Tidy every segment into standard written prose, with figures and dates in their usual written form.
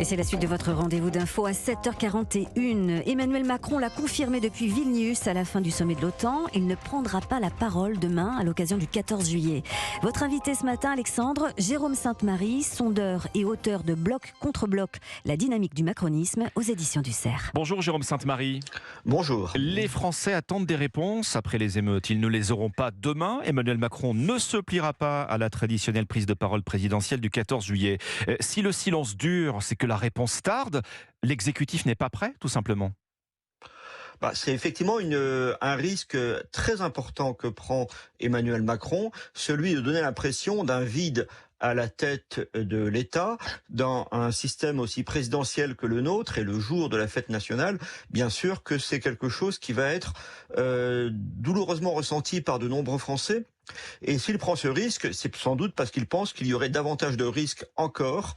Et c'est la suite de votre rendez-vous d'info à 7h41. Emmanuel Macron l'a confirmé depuis Vilnius à la fin du sommet de l'OTAN. Il ne prendra pas la parole demain à l'occasion du 14 juillet. Votre invité ce matin, Alexandre, Jérôme Sainte-Marie, sondeur et auteur de Bloc contre Bloc, la dynamique du macronisme aux éditions du Cerf. Bonjour Jérôme Sainte-Marie. Bonjour. Les Français attendent des réponses après les émeutes. Ils ne les auront pas demain. Emmanuel Macron ne se pliera pas à la traditionnelle prise de parole présidentielle du 14 juillet. Si le silence dure, c'est que la réponse tarde. L'exécutif n'est pas prêt, tout simplement. C'est effectivement un risque très important que prend Emmanuel Macron, celui de donner l'impression d'un vide à la tête de l'État, dans un système aussi présidentiel que le nôtre, et le jour de la fête nationale, bien sûr que c'est quelque chose qui va être douloureusement ressenti par de nombreux Français. Et s'il prend ce risque, c'est sans doute parce qu'il pense qu'il y aurait davantage de risques encore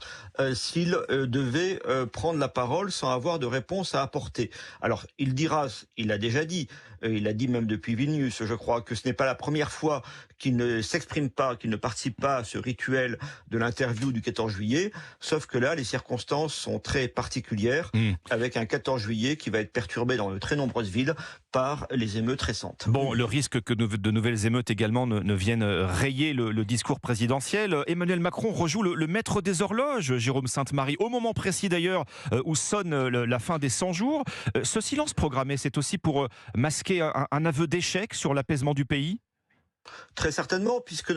s'il devait prendre la parole sans avoir de réponse à apporter. Alors, il dira, il l'a déjà dit, il l'a dit même depuis Vilnius, je crois, que ce n'est pas la première fois qu'il ne s'exprime pas, qu'il ne participe pas à ce rituel de l'interview du 14 juillet, sauf que là, les circonstances sont très particulières, avec un 14 juillet qui va être perturbé dans de très nombreuses villes par les émeutes récentes. Bon, le risque que de nouvelles émeutes également ne viennent rayer le discours présidentiel. Emmanuel Macron rejoue le maître des horloges, Jérôme Sainte-Marie, au moment précis d'ailleurs où sonne la fin des 100 jours. Ce silence programmé, c'est aussi pour masquer un aveu d'échec sur l'apaisement du pays ? Très certainement, puisque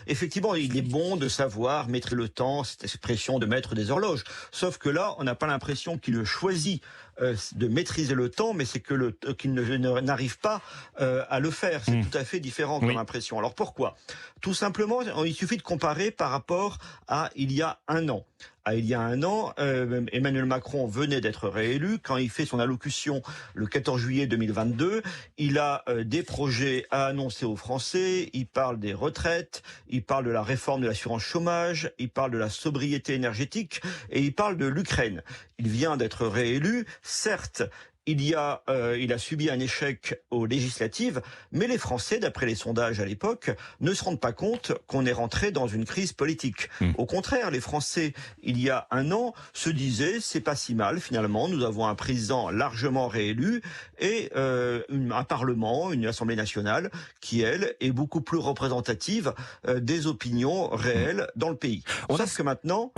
effectivement, il est bon de savoir mettre le temps, cette expression de maître des horloges. Sauf que là, on n'a pas l'impression qu'il choisit de maîtriser le temps, mais c'est qu'il n'arrive pas à le faire. C'est tout à fait différent comme impression. Alors pourquoi ? Tout simplement, il suffit de comparer par rapport à il y a un an. Il y a un an, Emmanuel Macron venait d'être réélu. Quand il fait son allocution le 14 juillet 2022, il a des projets à annoncer aux Français. Il parle des retraites, il parle de la réforme de l'assurance chômage, il parle de la sobriété énergétique et il parle de l'Ukraine. Il vient d'être réélu, certes. Il a subi un échec aux législatives, mais les Français, d'après les sondages à l'époque, ne se rendent pas compte qu'on est rentré dans une crise politique. Au contraire, les Français, il y a un an, se disaient c'est pas si mal finalement, nous avons un président largement réélu et un Parlement, une Assemblée nationale qui, elle, est beaucoup plus représentative des opinions réelles dans le pays. Sauf que maintenant,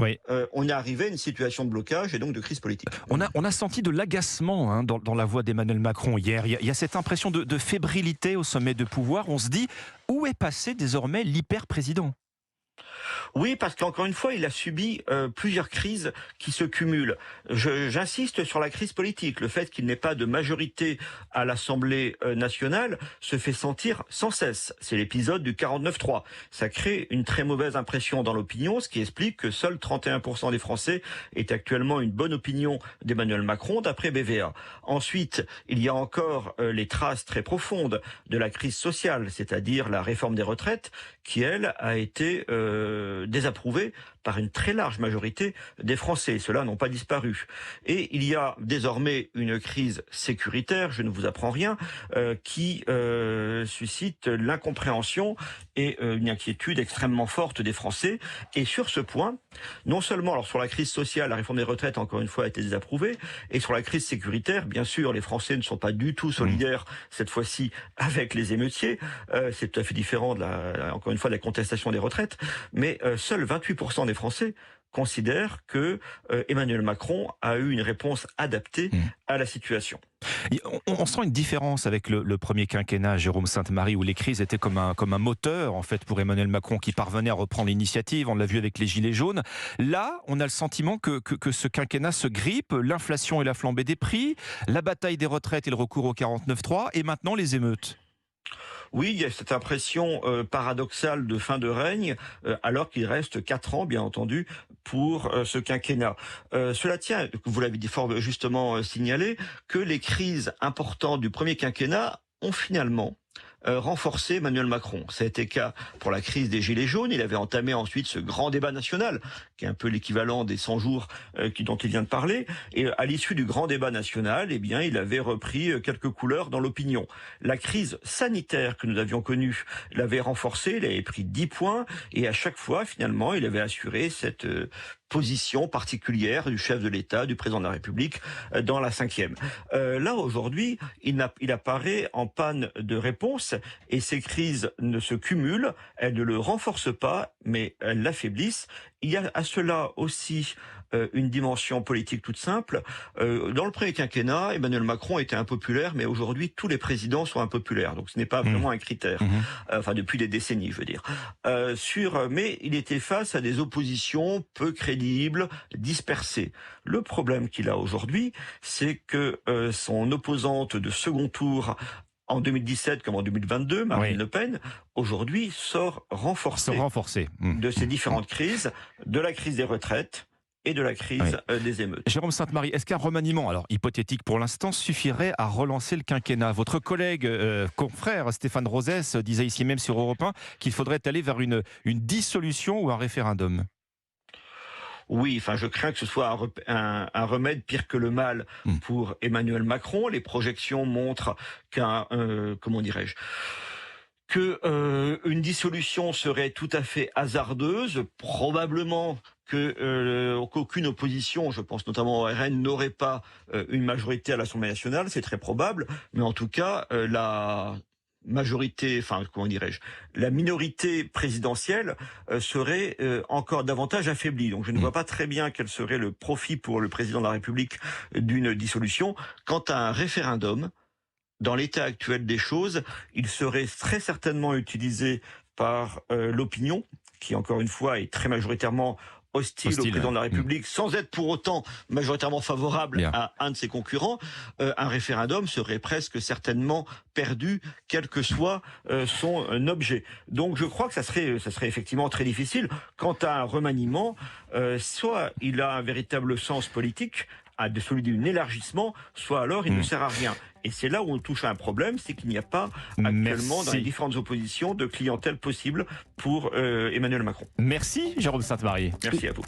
on est arrivé à une situation de blocage et donc de crise politique. On a senti de l'agacement dans la voix d'Emmanuel Macron hier. Il y a cette impression de fébrilité au sommet de pouvoir. On se dit, où est passé désormais l'hyper-président ? Oui, parce qu'encore une fois, il a subi plusieurs crises qui se cumulent. J'insiste sur la crise politique. Le fait qu'il n'ait pas de majorité à l'Assemblée nationale se fait sentir sans cesse. C'est l'épisode du 49-3. Ça crée une très mauvaise impression dans l'opinion, ce qui explique que seuls 31% des Français aient actuellement une bonne opinion d'Emmanuel Macron, d'après BVA. Ensuite, il y a encore les traces très profondes de la crise sociale, c'est-à-dire la réforme des retraites, qui, elle, a été désapprouvé par une très large majorité des Français. Ceux-là n'ont pas disparu. Et il y a désormais une crise sécuritaire, je ne vous apprends rien, qui suscite l'incompréhension et une inquiétude extrêmement forte des Français. Et sur ce point, non seulement alors sur la crise sociale, la réforme des retraites, encore une fois, a été désapprouvée, et sur la crise sécuritaire, bien sûr, les Français ne sont pas du tout solidaires, cette fois-ci, avec les émeutiers. C'est tout à fait différent, encore une fois, de la contestation des retraites. Mais seuls 28% des Français considèrent que Emmanuel Macron a eu une réponse adaptée à la situation. On sent une différence avec le premier quinquennat, Jérôme Sainte-Marie, où les crises étaient comme un moteur en fait pour Emmanuel Macron qui parvenait à reprendre l'initiative. On l'a vu avec les Gilets jaunes. Là, on a le sentiment que ce quinquennat se grippe, l'inflation et la flambée des prix, la bataille des retraites et le recours au 49.3 et maintenant les émeutes. Oui, il y a cette impression paradoxale de fin de règne, alors qu'il reste 4 ans, bien entendu, pour ce quinquennat. Cela tient, vous l'avez fort justement signalé, que les crises importantes du premier quinquennat ont finalement renforcer Emmanuel Macron. Ça a été le cas pour la crise des Gilets jaunes. Il avait entamé ensuite ce grand débat national, qui est un peu l'équivalent des 100 jours dont il vient de parler. Et à l'issue du grand débat national, eh bien, il avait repris quelques couleurs dans l'opinion. La crise sanitaire que nous avions connue l'avait renforcé, il avait pris 10 points, et à chaque fois, finalement, il avait assuré cette position particulière du chef de l'État, du président de la République, dans la 5e. Là, aujourd'hui, il apparaît en panne de réponse, et ces crises ne se cumulent, elles ne le renforcent pas, mais elles l'affaiblissent. Il y a à cela aussi une dimension politique toute simple. Dans le premier quinquennat, Emmanuel Macron était impopulaire, mais aujourd'hui, tous les présidents sont impopulaires. Donc ce n'est pas vraiment un critère. Enfin, depuis des décennies, je veux dire. Mais il était face à des oppositions peu crédibles, dispersées. Le problème qu'il a aujourd'hui, c'est que son opposante de second tour en 2017 comme en 2022, Marine Le Pen, aujourd'hui sort renforcée de ces différentes crises, de la crise des retraites et de la crise des émeutes. Jérôme Sainte-Marie, est-ce qu'un remaniement, alors hypothétique pour l'instant, suffirait à relancer le quinquennat? Votre collègue, confrère Stéphane Rosès disait ici même sur Europe 1 qu'il faudrait aller vers une dissolution ou un référendum. Oui, enfin, je crains que ce soit un remède pire que le mal pour Emmanuel Macron. Les projections montrent qu'une dissolution serait tout à fait hasardeuse, probablement qu'aucune opposition, je pense notamment au RN, n'aurait pas une majorité à l'Assemblée nationale, c'est très probable, mais en tout cas, la minorité présidentielle serait encore davantage affaiblie. Donc je ne vois pas très bien quel serait le profit pour le président de la République d'une dissolution. Quant à un référendum, dans l'état actuel des choses, il serait très certainement utilisé par l'opinion, qui encore une fois est très majoritairement hostile au président de la République, sans être pour autant majoritairement favorable à un de ses concurrents. Un référendum serait presque certainement perdu, quel que soit son objet. Donc je crois que ça serait effectivement très difficile. Quant à un remaniement, soit il a un véritable sens politique, de celui d'un élargissement, soit alors il ne sert à rien. Et c'est là où on touche à un problème, c'est qu'il n'y a pas actuellement dans les différentes oppositions de clientèle possible pour Emmanuel Macron. Merci Jérôme Sainte-Marie. Merci à vous.